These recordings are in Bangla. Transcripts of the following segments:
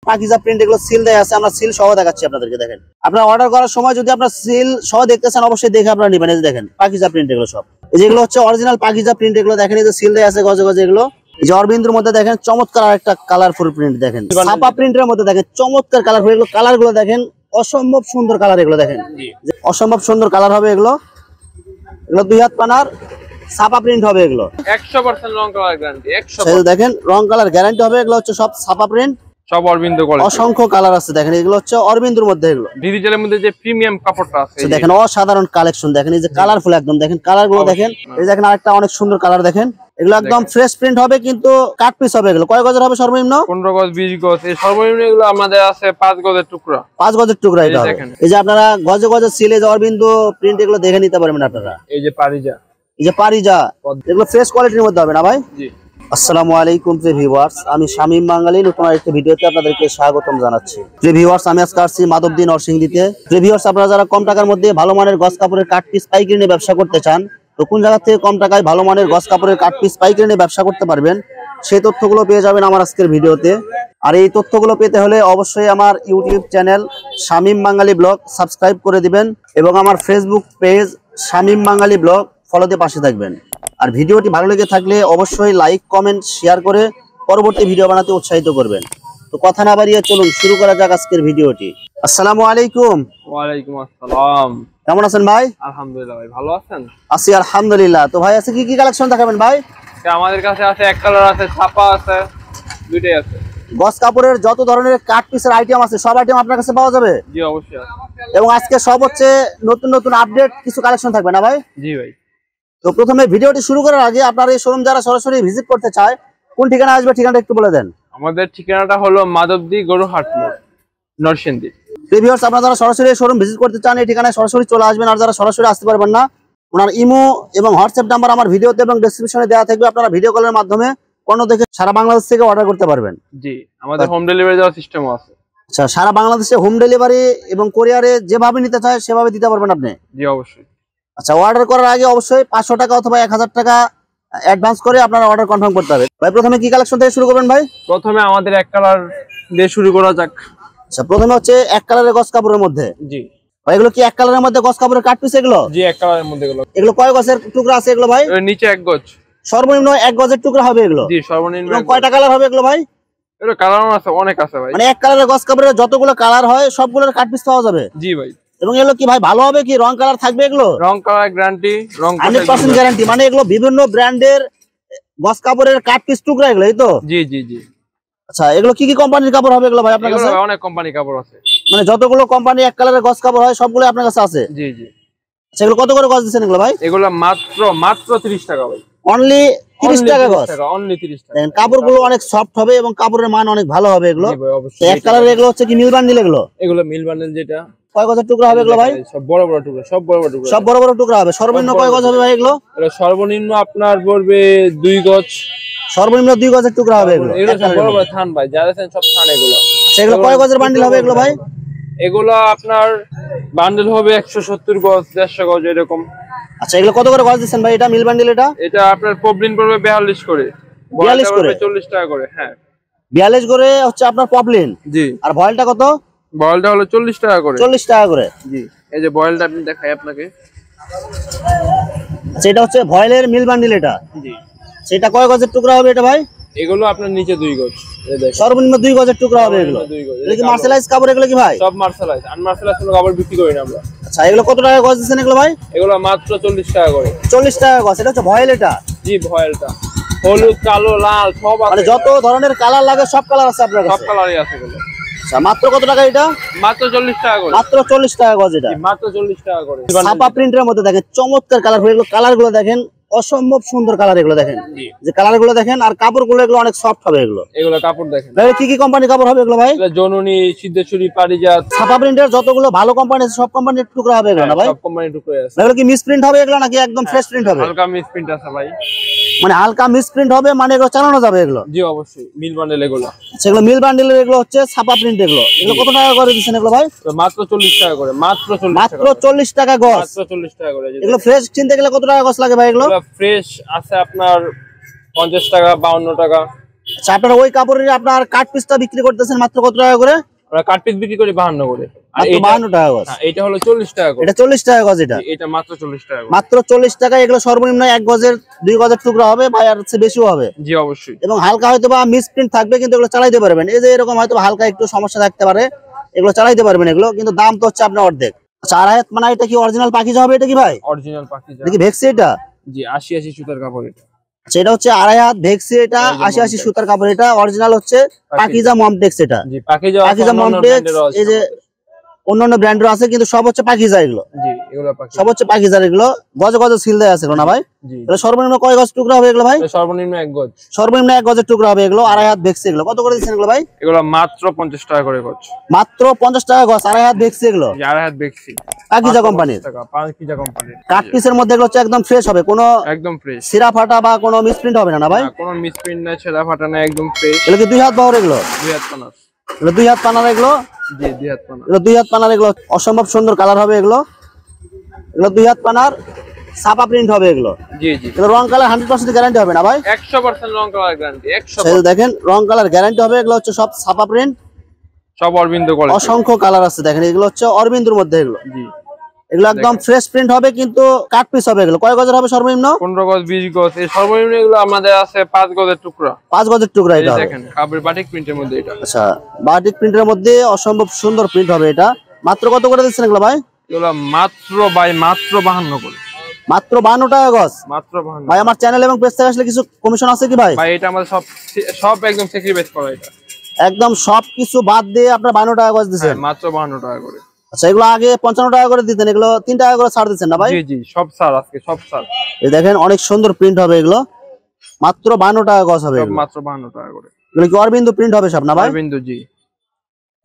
পাকিজা প্রিন্ট এগুলো সিল দেয়া আছে, আমরা সিল সহ দেখাচ্ছি আপনাদেরকে। দেখেন আপনারা অর্ডার করার সময় যদি আপনারা সিল সহ দেখতে চান অবশ্যই দেখে আপনারা নেবেন। এই যে দেখেন পাকিজা প্রিন্ট এগুলো সব, এই যেগুলো হচ্ছে অরিজিনাল পাকিজা প্রিন্ট এগুলো দেখেন, এই যে সিল দেয়া আছে গজে গজে। এগুলো এই যে অরবিন্দুর মধ্যে দেখেন চমৎকার একটা কালারফুল প্রিন্ট, দেখেন ছাপা প্রিন্টের মধ্যে দেখেন চমৎকার কালারফুল। এগুলো কালার গুলো দেখেন অসম্ভব সুন্দর কালার, এগুলো দেখেন অসম্ভব সুন্দর কালার হবে। এগুলো এগুলো 2 হাত পানার ছাপা প্রিন্ট হবে, এগুলো 100% রং কালার গ্যারান্টি 100%। দেখেন রং কালার গ্যারান্টি হবে, এগুলো হচ্ছে সব ছাপা প্রিন্ট, সব অরবিন্দু কোয়ালিটি, অসংখ্য কালার আছে। দেখেন এগুলো হচ্ছে অরবিন্দুর মধ্যে, এগুলো ডিজিটালের মধ্যে যে প্রিমিয়াম কাপড়টা আছে দেখেন অসাধারণ কালেকশন। দেখেন এই যে কালারফুল একদম, দেখেন কালার গুলো দেখেন। এই দেখেন আরেকটা অনেক সুন্দর কালার, দেখেন এগুলো একদম ফ্রেশ প্রিন্ট হবে কিন্তু কাট পিস হবে। এগুলো কয় গজের হবে সর্বনিম্ন? 15 গজ 20 গজ। এই সর্বনিম্ন এগুলো আমাদের আছে 5 গজের টুকরা, 5 গজের টুকরা। এটা এই যে আপনারা গজে গজে সিলে অরবিন্দু প্রিন্ট এগুলো দেখে নিতে পারবেন আপনারা। এই যে পারিজা, এই যে পারিজা এগুলো ফ্রেশ কোয়ালিটির মধ্যে হবে না ভাই? জি। আসসালামু আলাইকুম প্রিয় ভিউয়ার্স, আমি শামীম বাঙালি নতুন আরেকটি ভিডিওতে আপনাদেরকে স্বাগতম জানাচ্ছি। প্রিয় ভিউয়ার্স, আমি আজকে আসছি মাধবদী নরসিংদীতে। প্রিয় ভিউয়ার্স, আপনারা যারা কম টাকার মধ্যে ভালো মানের গজ কাপড়ের কাট পিস পাইকারি নিয়ে ব্যবসা করতে চান, তো কোন জায়গা থেকে কম টাকায় ভালো মানের গজ কাপড়ের কাট পিস পাইকারি নিয়ে ব্যবসা করতে পারবেন সেই তথ্যগুলো পেয়ে যাবেন আমার আজকের ভিডিওতে। আর এই তথ্যগুলো পেতে হলে অবশ্যই আমার ইউটিউব চ্যানেল শামীম বাঙালি ব্লগ সাবস্ক্রাইব করে দিবেন এবং আমার ফেসবুক পেজ শামীম বাঙালি ব্লগ ফলোতে পাশে থাকবেন। আর ভিডিওটি ভালো লেগে থাকলে অবশ্যই লাইক কমেন্ট শেয়ার করে পরবর্তী ভিডিও বানাতে উৎসাহিত করবেন। তো কথা না বাড়িয়ে চলুন শুরু করা যাক আজকের ভিডিওটি। আসসালামু আলাইকুম। ওয়ালাইকুম আসসালাম। কেমন আছেন ভাই? আলহামদুলিল্লাহ ভাই, ভালো আছেন? আছি আলহামদুলিল্লাহ। তো ভাই আছে কি কালেকশন দেখাবেন ভাই? আমাদের কাছে আছে এক কালার আছে, ছাপা আছে, দুইটাই আছে। গজ কাপড়ের যত ধরনের কাট পিসের আইটেম আছে সব আইটেম আপনার কাছে পাওয়া যাবে? জি অবশ্যই। এবং আজকে সব হচ্ছে নতুন নতুন আপডেট কিছু কালেকশন থাকবে না ভাই? জি ভাই। তো প্রথমে ভিডিওটি শুরু করার আগে আপনার এই শোরুম যারা সরাসরি ভিজিট করতে চায় কোন ঠিকানা আসবে, ঠিকানাটা একটু বলে দেন। আমাদের ঠিকানাটা হলো মাধবদী গরুহাট মোড়, নরসিংদী। ভিউয়ার্স, আপনারা যারা সরাসরি শোরুম ভিজিট করতে চান এই ঠিকানায় সরাসরি চলে আসবেন। আর যারা সরাসরি আসতে পারবেন না, ওনার ইমো এবং হোয়াটসঅ্যাপ নাম্বার আমার ভিডিওতে এবং ডেসক্রিপশনে দেওয়া থাকবে। আপনারা ভিডিও কলের মাধ্যমে পণ্য দেখে সারা বাংলাদেশ থেকে অর্ডার করতে পারবেন। জি, আমাদের হোম ডেলিভারি দেওয়ার সিস্টেমও আছে। আচ্ছা, সারা বাংলাদেশে হোম ডেলিভারি এবং কোরিয়ারে যেভাবে নিতে চায় সেভাবে দিতে পারবেন আপনি? জি অবশ্যই। আচ্ছা, অর্ডার করার আগে অবশ্যই 500 টাকা অথবা 1000 টাকা অ্যাডভান্স করে আপনারা অর্ডার কনফার্ম করতে হবে। ভাই প্রথমে কি কালেকশন থেকে শুরু করবেন ভাই? প্রথমে আমাদের এক কালার দিয়ে শুরু করা যাক। আচ্ছা, প্রথমে হচ্ছে এক কালারের গজ কাপড়ের মধ্যে। জি ভাই, এগুলো কি এক কালারের মধ্যে গজ কাপড়ের কাট পিস এগুলো? জি, এক কালারের মধ্যে এগুলো কয় গজের টুকরা আছে এগুলো ভাই? নিচে 1 গজ, সর্বনিম্ন 1 গজের টুকরা হবে এগুলো? জি সর্বনিম্ন। কয়টা কালার হবে এগুলো ভাই? এর কালার আছে, অনেক আছে ভাই। মানে এক কালারের গজ কাপড়ের যতগুলো কালার হয় সবগুলোর কাট পিস পাওয়া যাবে? জি ভাই। এবং এগুলো কি ভাই ভালো হবে কি রং কালার থাকবে এগুলো? রং কালার গ্যারান্টি, রং 100% গ্যারান্টি। মানে এগুলো বিভিন্ন ব্র্যান্ডের গজ কাপড়ের কাট পিস টুকরা এগুলো, এই তো? জি জি জি। আচ্ছা, এগুলো কি কি কোম্পানির কাপড় হবে এগুলো ভাই আপনার কাছে? অনেক কোম্পানি কাপড় আছে, মানে যতগুলো কোম্পানি এক কালারের গজ কাপড় হয় সবগুলো আপনার কাছে আছে? জি জি। আচ্ছা, এগুলো কত করে গজ দিচ্ছেন এগুলো ভাই? এগুলো মাত্র 30 টাকা ভাই। অনলি 30 টাকা গজ? অনলি 30 টাকা। দেখেন কাপড়গুলো অনেক সফট হবে এবং কাপড়ের মান অনেক ভালো হবে এগুলো। জি ভাই অবশ্যই। এক কালারের এগুলো হচ্ছে কি মিল বান্ডিল এগুলো? এগুলো মিল বান্ডেল। যেটা কয় গজের টুকরা হবে এগুলো ভাই? সব বড় বড় টুকরা, সব বড় বড় টুকরা, সব বড় বড় টুকরা হবে। সর্বনিম্ন কয় গজ হবে ভাই এগুলো? এটা সর্বনিম্ন আপনার পড়বে 2 গজ। সর্বনিম্ন 2 গজের টুকরা হবে এগুলো? এগুলো সব বড় বড় থান ভাই, যারা আছেন সব থান এগুলো। সেগুলো কয় গজের বান্ডিল হবে এগুলো ভাই? এগুলো আপনার বান্ডেল হবে 170 গজ, 150 গজ এরকম। আচ্ছা, এগুলো কত করে গজ দিচ্ছেন ভাই এটা মিল বান্ডিল? এটা আপনার পপলিন পড়বে 42 করে, 42 করে, 40 টাকা করে। হ্যাঁ 42 করে হচ্ছে আপনার পপলিন। জি। আর ভয়েলটা কত? বয়েলটা হলো 40 টাকা করে। 40 টাকা করে? জি। এই যে বয়েলটা আপনি দেখাই আপনাকে। আচ্ছা, এটা হচ্ছে ভয়েলের মিল বান্ডিল এটা? জি। সেটা কয় গজের টুকরা হবে এটা ভাই? এগুলো আপনার নিচে 2 গজ। সর্বনিম্ন 2 গজের টুকরা হবে এগুলো? 2 গজ। এগুলো কি মার্শালাইজ কাপড় এগুলো কি ভাই? সব মার্শালাইজ, আনমার্শালাইজ কোনো কাপড় বিক্রি করি না আমরা। আচ্ছা, এগুলো কত টাকা গজ দিচ্ছেন এগুলো ভাই? এগুলো মাত্র 40 টাকা করে। 40 টাকা গজ। এটা হচ্ছে ভয়েল এটা? জি ভয়েলটা হলুদ, কালো, লাল সব আছে। মানে যত ধরনের কালার লাগে সব কালার আছে আপনার কাছে? সব কালারই আছে এগুলো। আচ্ছা, মাত্র কত টাকা এটা? মাত্র 40 টাকা করে। মাত্র 40 টাকা গজ এটা? মাত্র 40 টাকা করে। ছাপা প্রিন্টের মধ্যে দেখেন চমৎকার কালার। এগুলো কালার গুলো দেখেন অসম্ভব সুন্দর কালার এগুলো দেখেন। যে কালার গুলো দেখেন আর কাপড় গুলো এগুলো অনেক সফট হবে এগুলো। এগুলো কাপড় দেখেন কি কি কোম্পানি কাপড় হবে এগুলো ভাই? জননী, সিদ্ধেশ্বরী, পারিজাত। ছাপা প্রিন্টের যতগুলো ভালো কোম্পানি আছে সব কোম্পানির টুকরা হবে এগুলো না ভাই? সব কোম্পানির টুকরা আছে। এগুলো কি মিস প্রিন্ট হবে এগুলো নাকি একদম ফ্রেশ প্রিন্ট হবে? হালকা মিস প্রিন্ট আছে ভাই। মানে হালকা মিস প্রিন্ট হবে, মানে এগুলো চালানো যাবে এগুলো? জি অবশ্যই, মিল বান্ডেল এগুলো। সেগুলো মিল বান্ডেলের এগুলো হচ্ছে ছাপা প্রিন্ট এগুলো। এগুলো কত টাকা করে দিচ্ছেন এগুলো ভাই? মাত্র 40 টাকা করে। মাত্র 40 টাকা গজ? মাত্র 40 টাকা করে। এগুলো ফ্রেশ কিনতে গেলে কত টাকা গজ লাগে ভাই এগুলো? ফ্রেশ আছে আপনার 50 টাকা, 52 টাকা। আচ্ছা, আপনারা ওই কাপড়ের আপনার কাট পিসটা বিক্রি করতেছেন মাত্র কত টাকা করে? আমরা কাট পিস বিক্রি করি 52 করে। আর মাত্র 52 টাকা গজ। এটা হলো 40 টাকা করে। এটা 40 টাকা গজ। এটা মাত্র 40 টাকা করে। মাত্র 40 টাকা। এগুলো সর্বনিম্ন 1 গজের 2 গজের টুকরা হবে বা এর চেয়ে বেশিও হবে। জি অবশ্যই। এবং হালকা হয়তো বা মিসপ্রিন্ট থাকবে, কিন্তু এগুলো চালাইতে পারবেন। এই যে এরকম হয়তো হালকা একটু সমস্যা থাকতে পারে, এগুলো চালাইতে পারবেন এগুলো, কিন্তু দাম তো হচ্ছে আপনার অর্ধেক। আচ্ছা, আড়াইহাত মানে এটা কি অরিজিনাল পাখিজা হবে? এটা কি ভাই অরিজিনাল পাখিজা? এটা কি ভেক্সি? এটা জি 80 সুতার কাপড় এটা। আচ্ছা, এটা হচ্ছে আড়াইহাত ভেক্সি। এটা 80 সুতার কাপড়। এটা অরিজিনাল হচ্ছে পাখিজা মমটেক্স। এটা জি পাখিজা মমটেক্স। এই যে অন্যান্য ব্র্যান্ডের আছে, কিন্তু সব হচ্ছে পাখিজা এগুলো। জি এগুলো পাখিজা, সব হচ্ছে পাখিজার এগুলো। গজে গজে সিল দেয়া আছে না ভাই? জি। এটা সর্বনিম্ন কয় গজ টুকরা হবে এগুলো ভাই? সর্বনিম্ন 1 গজ। সর্বনিম্ন 1 গজের টুকরা হবে এগুলো। আড়াইহাত ভেক্সি। এগুলো কত করে দিচ্ছেন এগুলো ভাই? এগুলো মাত্র 50 টাকা করে গজ। মাত্র 50 টাকা গজ আড়াইহাত ভেক্সি এগুলো। জি আড়াইহাত ভেক্সি, পাখিজা কোম্পানির। পাখিজা কোম্পানির কাট পিসের মধ্যে এগুলো হচ্ছে একদম ফ্রেশ হবে, কোনো একদম ফ্রেশ, সিরা ফাটা বা কোনো মিসপ্রিন্ট হবে না ভাই? কোনো মিসপ্রিন্ট নাই, ছেঁড়া ফাটা নাই, একদম ফ্রেশ। এগুলো কি 2 হাত বাহুর? এগুলো 2 হাত পানার। এগুলো 2 হাত পানার এগুলো। জি 2 হাত পানার। এগুলো 2 হাত পানার এগুলো। অসম্ভব সুন্দর কালার হবে এগুলো। এগুলো 2 হাত পানার ছাপা প্রিন্ট হবে এগুলো। জি জি। এগুলো রং কালার 100% গ্যারান্টি হবে না ভাই? 100% রং কালার গ্যারান্টি। 100%। সেই দেখেন রং কালার গ্যারান্টি হবে। এগুলো হচ্ছে সব ছাপা প্রিন্ট, সব অরবিন্দু কোয়ালিটি। অসংখ্য কালার আছে দেখেন। এগুলো হচ্ছে অরবিন্দুর মধ্যে এগুলো। জি এগুলো একদম ফ্রেশ প্রিন্ট হবে, কিন্তু কাট পিস হবে এগুলো। কয় গজের হবে সর্বনিম্ন? 15 গজ 20 গজ। এই সর্বনিম্ন এগুলো আমাদের আছে 5 গজের টুকরা। 5 গজের টুকরা এটা হবে। দেখেন কাপড় বাটিক প্রিন্টের মধ্যে এটা। আচ্ছা, বাটিক প্রিন্টের মধ্যে অসম্ভব সুন্দর প্রিন্ট হবে এটা। মাত্র কত করে দিচ্ছেন এগুলো ভাই? এগুলো মাত্র 52 করে। মাত্র 52 টাকা গজ। মাত্র 52 ভাই, আমার চ্যানেল এবং পেজ থেকে আসলে কিছু কমিশন আছে কি ভাই? ভাই এটা আমাদের সব একদম সেক্রিফাইস করা এটা। একদম সবকিছু বাদ দিয়ে আপনার 52 টাকা গজ দিচ্ছেন? মাত্র 52 টাকা করে। আচ্ছা, এগুলো আগে 55 টাকা করে দিতেন, এগুলো 3 টাকা করে ছাড় দিচ্ছেন না ভাই? জি জি সব স্যার, আজকে সব স্যার। এই দেখেন অনেক সুন্দর প্রিন্ট হবে এগুলো। মাত্র 52 টাকা গজ হবে সব এগুলো। মাত্র 52 টাকা করে। এগুলো কি অরবিন্দু প্রিন্ট হবে সব না ভাই? অরবিন্দু জি।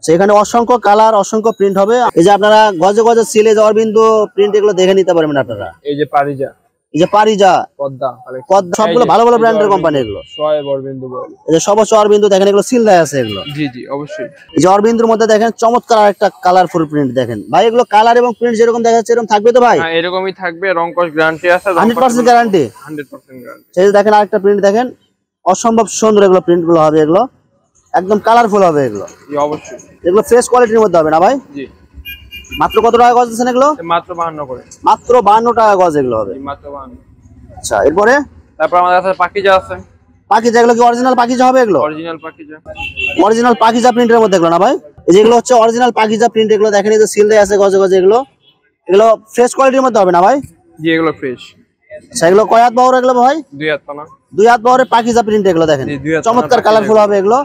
সেখানে অসংখ্য কালার, অসংখ্য প্রিন্ট হবে। এই যে আপনারা গজে গজে সিলে যে অরবিন্দু প্রিন্ট, এগুলো দেখে নিতে পারবেন আপনারা। এই যে পারিজা, এই যে পারিজা, পদ্মা, সবগুলো ভালো ভালো ব্র্যান্ডের কোম্পানি এগুলো। সোয়েব অরবিন্দু বল। এই যে সব হচ্ছে অরবিন্দু। দেখেন এগুলো সিল দেয়া আছে এগুলো। জি জি অবশ্যই। এই যে অরবিন্দুর মধ্যে দেখেন চমৎকার একটা কালারফুল প্রিন্ট দেখেন ভাই। এগুলো কালার এবং প্রিন্ট যেরকম দেখা যাচ্ছে এরকম থাকবে তো ভাই? হ্যাঁ এরকমই থাকবে, রং কস গ্যারান্টি আছে। 100% গ্যারান্টি। 100% গ্যারান্টি। এই যে দেখেন আরেকটা প্রিন্ট দেখেন, অসম্ভব সুন্দর এগুলো প্রিন্ট গুলো হবে। এগুলো একদম কালারফুল হবে এগুলো। জি অবশ্যই। এগুলো ফ্রেশ কোয়ালিটির মধ্যে হবে না ভাই? জি। মাত্র কত টাকা গজ দিচ্ছেন এগুলো? মাত্র 52 করে। মাত্র 52 টাকা গজ এগুলো হবে। মাত্র 52। আচ্ছা, এরপরে তারপর আমাদের কাছে পাখিজা আছে। পাখিজা, এগুলো কি অরিজিনাল পাখিজা হবে এগুলো? অরিজিনাল পাখিজা। অরিজিনাল পাখিজা প্রিন্টের মধ্যে এগুলো না ভাই? এই যেগুলো হচ্ছে অরিজিনাল পাখিজা প্রিন্ট। এগুলো দেখেন এই যে সিল দেয়া আছে গজে গজে। এগুলো এগুলো ফ্রেশ কোয়ালিটির মধ্যে হবে না ভাই? জি এগুলো ফ্রেশ। আচ্ছা, এগুলো কয় হাত বাহুর এগুলো ভাই? 2 হাত পানা। 2 হাত বাহুরের পাখিজা প্রিন্ট এগুলো দেখেন। জি 2 হাত চমৎকার কালারফুল হবে এগুলো।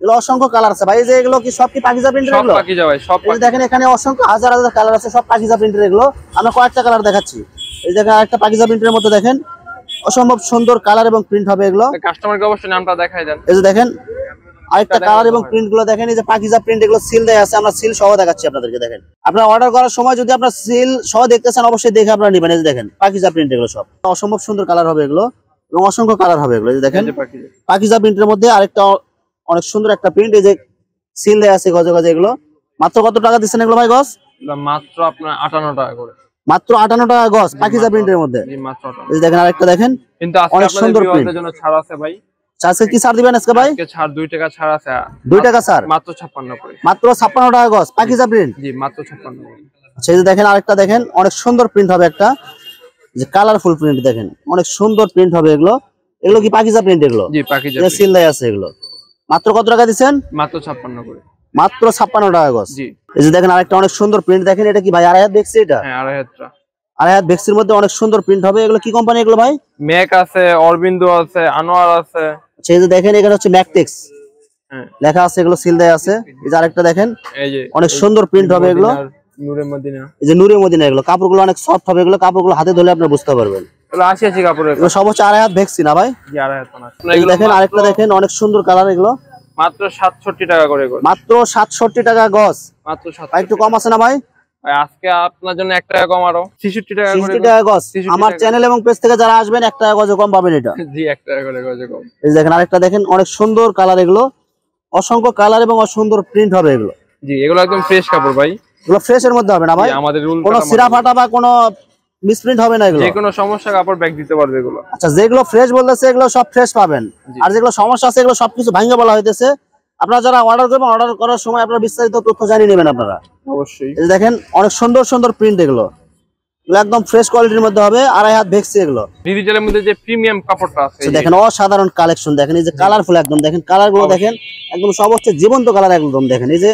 এগুলো অসংখ্য কালার আছে ভাই। এই যে এগুলো কি সব কি পাখিজা প্রিন্টের সব এগুলো? পাখিজা ভাই, সব এই যে দেখেন এখানে অসংখ্য হাজার হাজার কালার আছে, সব পাখিজা প্রিন্টের এগুলো। আমরা কয়েকটা কালার দেখাচ্ছি। এই দেখেন আরেকটা পাখিজা প্রিন্টের মধ্যে দেখেন অসম্ভব সুন্দর কালার এবং প্রিন্ট হবে এগুলো। কাস্টমারকে অবশ্যই নামটা দেখাই দেন। এই যে দেখেন আরেকটা কালার এবং প্রিন্ট গুলো দেখেন। এই যে পাখিজা প্রিন্ট, এগুলো সিল দেয়া আছে। আমরা সিল সহ দেখাচ্ছি আপনাদেরকে। দেখেন আপনারা অর্ডার করার সময় যদি আপনারা সিল সহ দেখতে চান, অবশ্যই দেখে আপনারা নেবেন। এই যে দেখেন পাখিজা প্রিন্ট, এগুলো সব অসম্ভব সুন্দর কালার হবে এগুলো এবং অসংখ্য কালার হবে এগুলো। এই যে দেখেন পাখিজা প্রিন্টের মধ্যে আরেকটা অনেক সুন্দর একটা প্রিন্ট। এই যে সিল দেয়া আছে গজে গজে। এগুলো মাত্র কত টাকা দিচ্ছেন এগুলো ভাই গজ? মাত্র আপনার 58 টাকা করে। মাত্র 58 টাকা গজ পাখিজা প্রিন্টের মধ্যে। জি মাত্র 58। এই যে দেখেন আরেকটা দেখেন, কিন্তু আজকে অনেক সুন্দর আপনাদের প্রিন্ট। ভিউয়ারদের জন্য ছাড় আছে ভাই। আজকে কি ছাড় দিবেন আজকে ভাই? আজকে ছাড় 2 টাকা ছাড় আছে। 2 টাকা ছাড়। মাত্র 56 করে। মাত্র 56 টাকা গজ পাখিজা প্রিন্ট। জি মাত্র 56 করে। সেই যে দেখেন আরেকটা দেখেন অনেক সুন্দর প্রিন্ট হবে একটা, যে কালারফুল প্রিন্ট দেখেন অনেক সুন্দর প্রিন্ট হবে এগুলো। এগুলো কি পাখিজা প্রিন্ট এগুলো? জি পাখিজা সিল দেয়া আছে এগুলো। মাত্র কত টাকা দিচ্ছেন? মাত্র 56 করে। মাত্র 56 টাকা গজ। জি। এই যে দেখেন আরেকটা অনেক সুন্দর প্রিন্ট দেখেন। এটা কি ভাই আড়াইহাত ভেক্সি? এটা হ্যাঁ আড়াইহাতটা। আড়াইহাত ভেক্সির মধ্যে অনেক সুন্দর প্রিন্ট হবে। এগুলো কি কোম্পানি এগুলো ভাই? মেক আছে, অরবিন্দু আছে, আনোয়ার আছে। সেই যে দেখেন এখানে হচ্ছে ম্যাকটেক্স হ্যাঁ লেখা আছে, এগুলো সিল দেয়া আছে। এই যে আরেকটা দেখেন এই যে অনেক সুন্দর প্রিন্ট হবে এগুলো। নূরে মদিনা। এই যে নূরে মদিনা, এগুলো কাপড়গুলো অনেক সফট হবে। এগুলো কাপড়গুলো হাতে ধরলে আপনারা বুঝতে পারবেন। এগুলো 80 কাপড়ের। এগুলো সব হচ্ছে আড়াইহাত ভেক্সি না ভাই? জি আড়াইহাত পানা। এই দেখেন আরেকটা দেখেন অনেক সুন্দর কালার। এগুলো মাত্র 67 টাকা করে গজ। মাত্র 67 টাকা গজ। মাত্র 67। একটু কম আছে না ভাই? ভাই আজকে আপনার জন্য 1 টাকা কম, আরো 66 টাকা করে। 60 টাকা গজ। আমার চ্যানেল এবং পেজ থেকে যারা আসবেন 1 টাকা গজে কম পাবেন এটা। জি 1 টাকা করে গজে কম। এই দেখেন আরেকটা দেখেন অনেক সুন্দর কালার। এগুলো অসংখ্য কালার এবং সুন্দর প্রিন্ট হবে এগুলো। জি এগুলো একদম ফ্রেশ কাপড় ভাই। এগুলো ফ্রেশ এর মধ্যে হবে না ভাই? আমাদের রুল কোনো সিরা ফাটা বা কোনো মিসপ্রিন্ট হবে না এগুলো? যে কোনো সমস্যা কাপড় ব্যাক দিতে পারবে এগুলো। আচ্ছা, যেগুলো ফ্রেশ বলতেছে এগুলো সব ফ্রেশ পাবেন, আর যেগুলো সমস্যা আছে এগুলো সবকিছু ভাঙা বলা হইতেছে। আপনারা যারা অর্ডার করবেন, অর্ডার করার সময় আপনারা বিস্তারিত তথ্য জানিয়ে নেবেন আপনারা। অবশ্যই। এই যে দেখেন অনেক সুন্দর সুন্দর প্রিন্ট, এগুলো একদম ফ্রেশ কোয়ালিটির মধ্যে হবে, 2.5 হাত ভেক্সি এগুলো। ডিজিটালের মধ্যে যে প্রিমিয়াম কাপড়টা আছে দেখেন অসাধারণ কালেকশন, দেখেন এই যে কালারফুল একদম, দেখেন কালার গুলো দেখেন একদম সব হচ্ছে জীবন্ত কালার একদম। দেখেন এই যে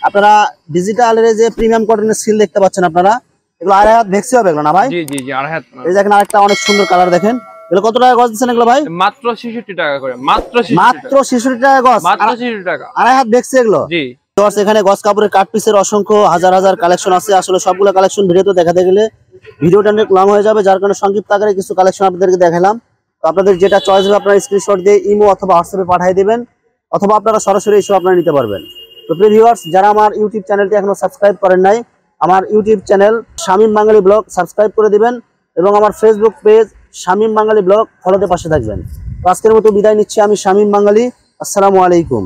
আপনারা ডিজিটালের যে প্রিমিয়াম কটনের সিল দেখতে পাচ্ছেন আপনারা, এগুলো 2.5 হাত ভেক্সি হবে এগুলো না ভাই? জি জি জি, 2.5 হাত। এই দেখেন আরেকটা অনেক সুন্দর কালার, দেখেন এগুলো কত টাকা গজ দিচ্ছেন এগুলো ভাই? মাত্র 66 টাকা করে, মাত্র 66 টাকা গজ, মাত্র 66 টাকা। 2.5 হাত ভেক্সি এগুলো। জি, এখানে গজ কাপড়ের কাট পিসের অসংখ্য হাজার হাজার কালেকশন আছে। আসলে সবগুলো কালেকশন ভিডিওতে দেখাতে গেলে ভিডিওটা অনেক লং হয়ে যাবে, যার কারণে সংক্ষিপ্ত আকারে কিছু কালেকশন আপনাদেরকে দেখালাম। তো আপনাদের যেটা চয়েস হবে আপনারা স্ক্রিনশট দিয়ে ইমো অথবা হোয়াটসঅ্যাপে পাঠিয়ে দিবেন, অথবা আপনারা সরাসরি এসে আপনারা নিতে পারবেন। তো প্রিয় ভিউয়ার্স, যারা আমার ইউটিউব চ্যানেলটি এখনো সাবস্ক্রাইব করেন নাই, আমার ইউটিউব চ্যানেল শামীম বাঙালি ব্লগ সাবস্ক্রাইব করে দিবেন, এবং আমার ফেসবুক পেজ শামীম বাঙালি ব্লগ ফলোতে পাশে থাকবেন। তো আজকের মতো বিদায় নিচ্ছি আমি শামীম বাঙালি। আসসালামু আলাইকুম।